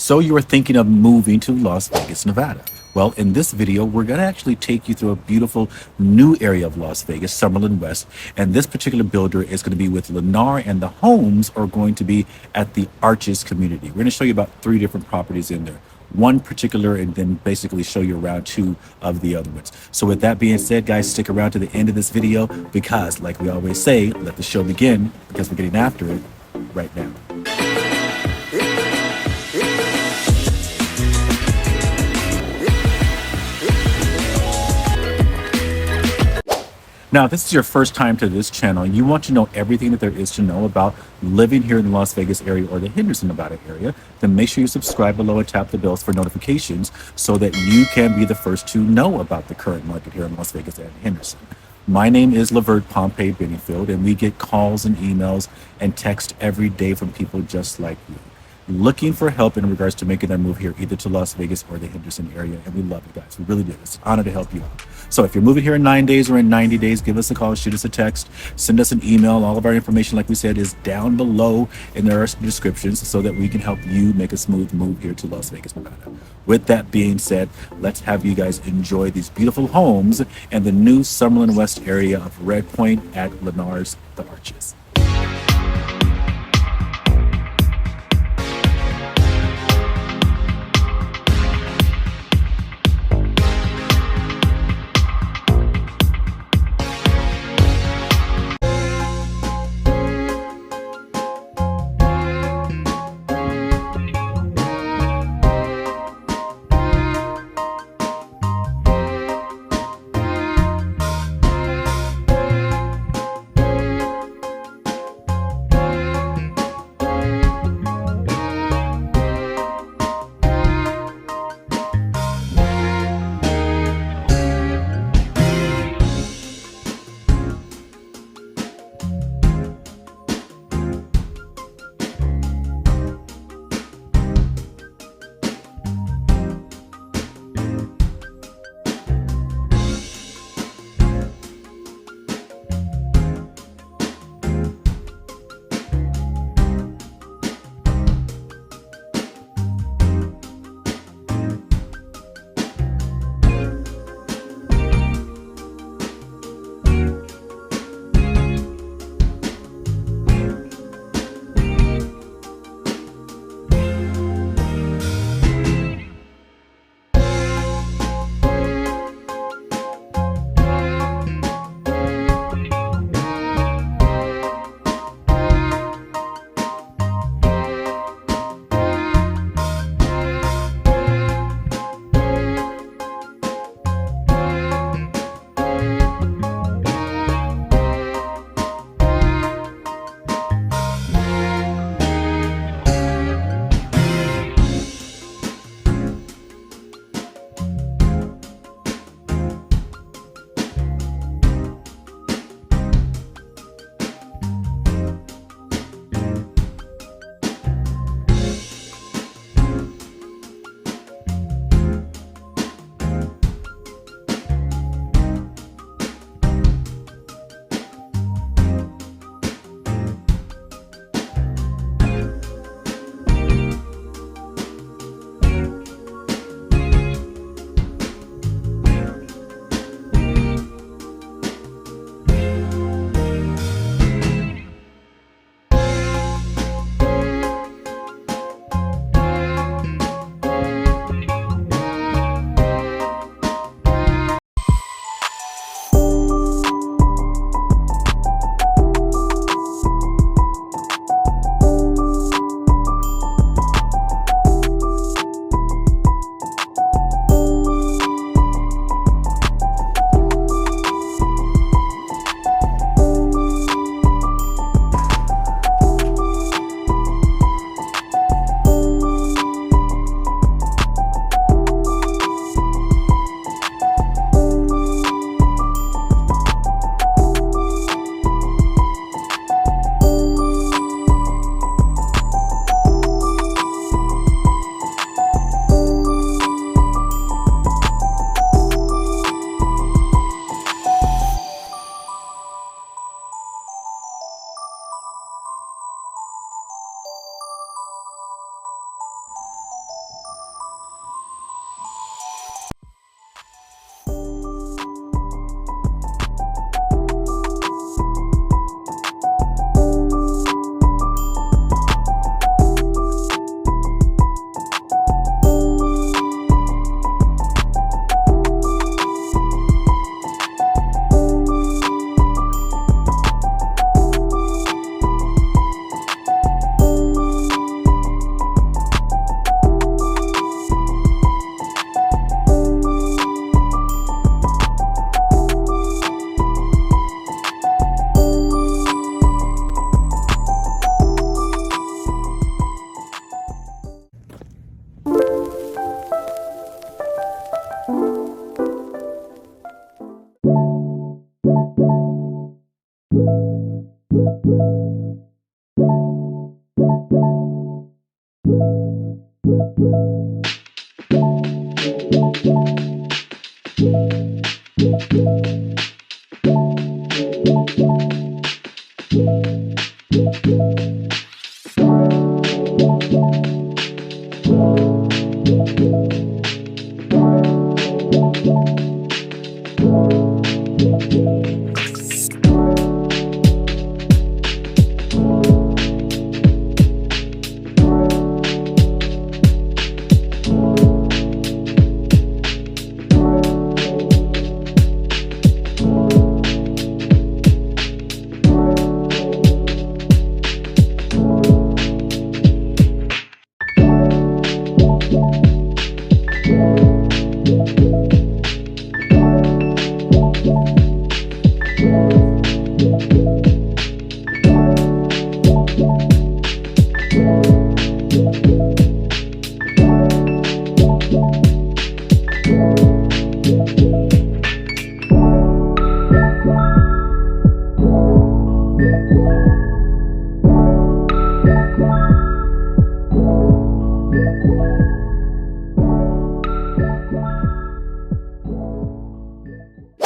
So you are thinking of moving to Las Vegas, Nevada. Well, in this video, we're going to actually take you through a beautiful new area of Las Vegas, Summerlin West. And this particular builder is going to be with Lennar, and the homes are going to be at the Arches community. We're going to show you about 3 different properties in there. One particular, and then basically show you around 2 of the other ones. So with that being said, guys, stick around to the end of this video because, like we always say, let the show begin because we're getting after it right now. Now, if this is your first time to this channel and you want to know everything that there is to know about living here in the Las Vegas area or the Henderson, Nevada area, then make sure you subscribe below and tap the bells for notifications so that you can be the first to know about the current market here in Las Vegas and Henderson. My name is Lavert Pompey Bennyfield, and we get calls and emails and text every day from people just like you, looking for help in regards to making their move here, either to Las Vegas or the Henderson area. And we love you guys. We really do. It's an honor to help you out. So if you're moving here in 9 days or in 90 days, give us a call, shoot us a text, send us an email. All of our information, like we said, is down below in our descriptions so that we can help you make a smooth move here to Las Vegas, Nevada. With that being said, let's have you guys enjoy these beautiful homes and the new Summerlin West area of Redpoint at Lennar's The Arches.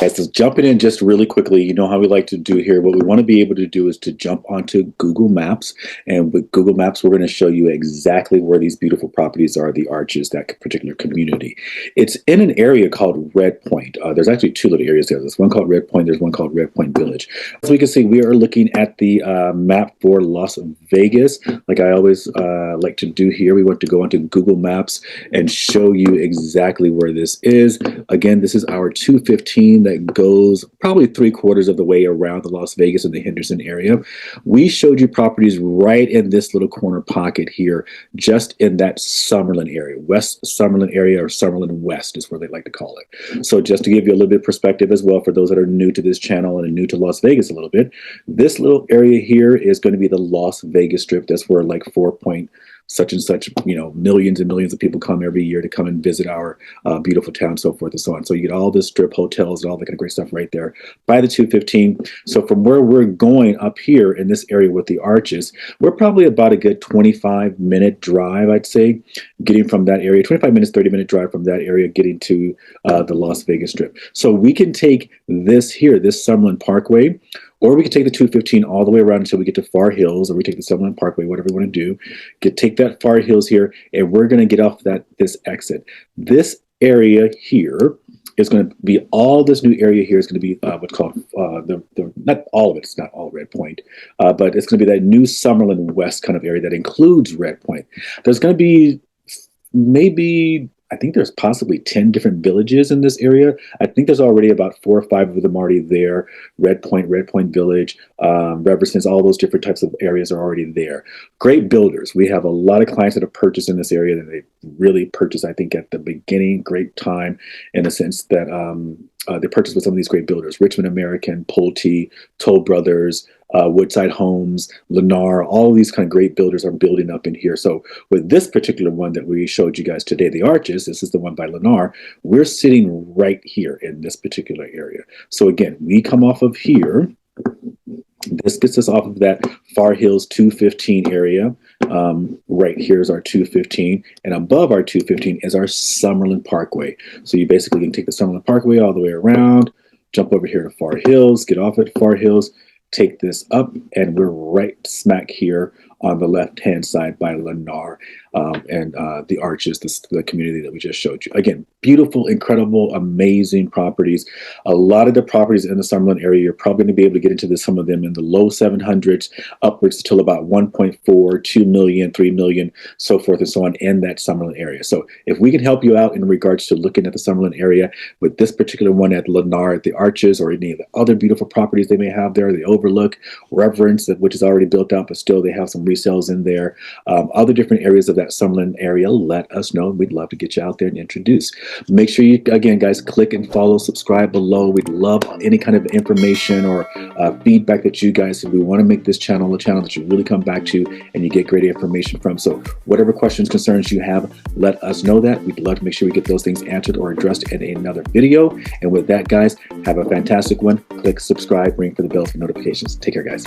Guys, so jumping in just really quickly, you know how we like to do here. What we want to be able to do is to jump onto Google Maps. And with Google Maps, we're going to show you exactly where these beautiful properties are, the Arches, that particular community. It's in an area called Redpoint. There's actually two little areas there. There's one called Redpoint. There's one called Redpoint Village. As we can see, we are looking at the map for Las Vegas. Like I always like to do here, we want to go onto Google Maps and show you exactly where this is. Again, this is our 215 that goes probably 3/4 of the way around the Las Vegas and the Henderson area. We showed you properties right in this little corner pocket here, just in that Summerlin area, West Summerlin area, or Summerlin West is where they like to call it. So just to give you a little bit of perspective as well for those that are new to this channel and new to Las Vegas a little bit, this little area here is going to be the Las Vegas Strip. That's where like 4 point such and such, you know, millions and millions of people come every year to come and visit our beautiful town, so forth and so on. So you get all the strip hotels and all that kind of great stuff right there by the 215. So from where we're going up here in this area with the Arches, we're probably about a good 25-minute drive, I'd say, getting from that area, 25 minutes, 30-minute drive from that area, getting to the Las Vegas Strip. So we can take this here, this Summerlin Parkway, or we could take the 215 all the way around until we get to Far Hills, or we take the Summerlin Parkway, whatever we want to do. Take that Far Hills here, and we're going to get off this exit. This area here is going to be, all this new area here is going to be what's called, not all of it, it's not all Redpoint, but it's going to be that new Summerlin West kind of area that includes Redpoint. There's going to be maybe, I think there's possibly 10 different villages in this area. I think there's already about 4 or 5 of them already there. Redpoint Village, Reversons, all those different types of areas are already there. Great builders. We have a lot of clients that have purchased in this area that they really purchased, I think, at the beginning, great time, in the sense that they purchased with some of these great builders: Richmond American, Pulte, Toll Brothers, Woodside Homes, Lennar. All of these kind of great builders are building up in here. So with this particular one that we showed you guys today, the Arches, this is the one by Lennar, we're sitting right here in this particular area. So again, we come off of here. This gets us off of that Far Hills 215 area. Right here is our 215, and above our 215 is our Summerlin Parkway. So you basically can take the Summerlin Parkway all the way around, jump over here to Far Hills, get off at Far Hills, take this up, and we're right smack here on the left-hand side by Lennar and the Arches, the community that we just showed you. Again, beautiful, incredible, amazing properties. A lot of the properties in the Summerlin area, you're probably going to be able to get into some of them in the low 700s, upwards till about 1.4, 2 million, 3 million, so forth and so on in that Summerlin area. So if we can help you out in regards to looking at the Summerlin area with this particular one at Lennar, at the Arches, or any of the other beautiful properties they may have there, the Overlook, Reverence, which is already built out, but still they have some resales in there, other different areas of that that Summerlin area, let us know. We'd love to get you out there and introduce. Make sure you, again, guys, click and follow, subscribe below. We'd love any kind of information or feedback that you guys have. We want to make this channel a channel that you really come back to and you get great information from. So whatever questions, concerns you have, let us know that. We'd love to make sure we get those things answered or addressed in another video. And with that, guys, have a fantastic one. Click subscribe, ring for the bell for notifications. Take care, guys.